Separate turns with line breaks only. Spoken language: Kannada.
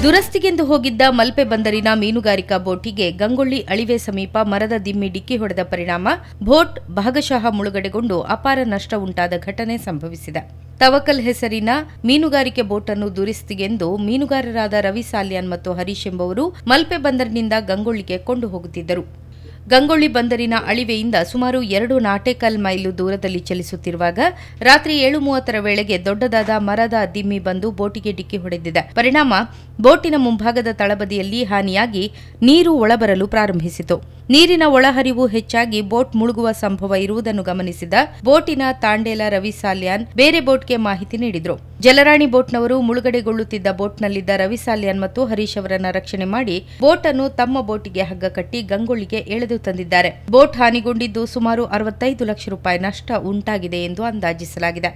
ದುರಸ್ತಿಗೆಂದು ಹೋಗಿದ್ದ ಮಲ್ಪೆ ಬಂದರಿನ ಮೀನುಗಾರಿಕಾ ಬೋಟಿಗೆ ಗಂಗೊಳ್ಳಿ ಅಳಿವೆ ಸಮೀಪ ಮರದ ದಿಮ್ಮಿ ಡಿಕ್ಕಿ ಹೊಡೆದ ಪರಿಣಾಮ ಬೋಟ್ ಭಾಗಶಃ ಮುಳುಗಡೆಗೊಂಡು ಅಪಾರ ನಷ್ಟ ಉಂಟಾದ ಘಟನೆ ಸಂಭವಿಸಿದೆ. ತವಕಲ್ ಹೆಸರಿನ ಮೀನುಗಾರಿಕೆ ಬೋಟನ್ನು ದುರಸ್ತಿಗೆಂದು ಮೀನುಗಾರರಾದ ರವಿ ಸಾಲ್ಯಾನ್ ಮತ್ತು ಹರೀಶ್ ಎಂಬುವರು ಮಲ್ಪೆ ಬಂದರಿನಿಂದ ಗಂಗೊಳ್ಳಿಗೆ ಕೊಂಡು ಹೋಗುತ್ತಿದ್ದರು. ಗಂಗೊಳ್ಳಿ ಬಂದರಿನ ಅಳಿವೆಯಿಂದ ಸುಮಾರು 2 ನಾಟೇಕಲ್ ಮೈಲು ದೂರದಲ್ಲಿ ಚಲಿಸುತ್ತಿರುವಾಗ ರಾತ್ರಿ 7:30 ವೇಳೆಗೆ ದೊಡ್ಡದಾದ ಮರದ ದಿಮ್ಮಿ ಬಂದು ಬೋಟಿಗೆ ಡಿಕ್ಕಿ ಹೊಡೆದಿದೆ. ಪರಿಣಾಮ ಬೋಟಿನ ಮುಂಭಾಗದ ತಳಬದಿಯಲ್ಲಿ ಹಾನಿಯಾಗಿ ನೀರು ಒಳಬರಲು ಪ್ರಾರಂಭಿಸಿತು. ನೀರಿನ ಒಳಹರಿವು ಹೆಚ್ಚಾಗಿ ಬೋಟ್ ಮುಳುಗುವ ಸಂಭವ ಇರುವುದನ್ನು ಗಮನಿಸಿದ ಬೋಟಿನ ತಾಂಡೇಲ ರವಿ ಸಾಲ್ಯಾನ್ ಬೇರೆ ಬೋಟ್ಗೆ ಮಾಹಿತಿ ನೀಡಿದರು. ಜಲರಾಣಿ ಬೋಟ್ನವರು ಮುಳುಗಡೆಗೊಳ್ಳುತ್ತಿದ್ದ ಬೋಟ್ನಲ್ಲಿದ್ದ ರವಿ ಸಾಲ್ಯಾನ್ ಮತ್ತು ಹರೀಶ್ ಅವರನ್ನ ರಕ್ಷಣೆ ಮಾಡಿ ಬೋಟ್ ಅನ್ನು ತಮ್ಮ ಬೋಟಿಗೆ ಹಗ್ಗ ಕಟ್ಟಿ ಗಂಗೊಳ್ಳಿಗೆ ಎಳೆದು ತಂದಿದ್ದಾರೆ. ಬೋಟ್ ಹಾನಿಗೊಂಡಿದ್ದು ಸುಮಾರು 65 ಲಕ್ಷ ರೂಪಾಯಿ ನಷ್ಟ ಉಂಟಾಗಿದೆ ಎಂದು ಅಂದಾಜಿಸಲಾಗಿದೆ.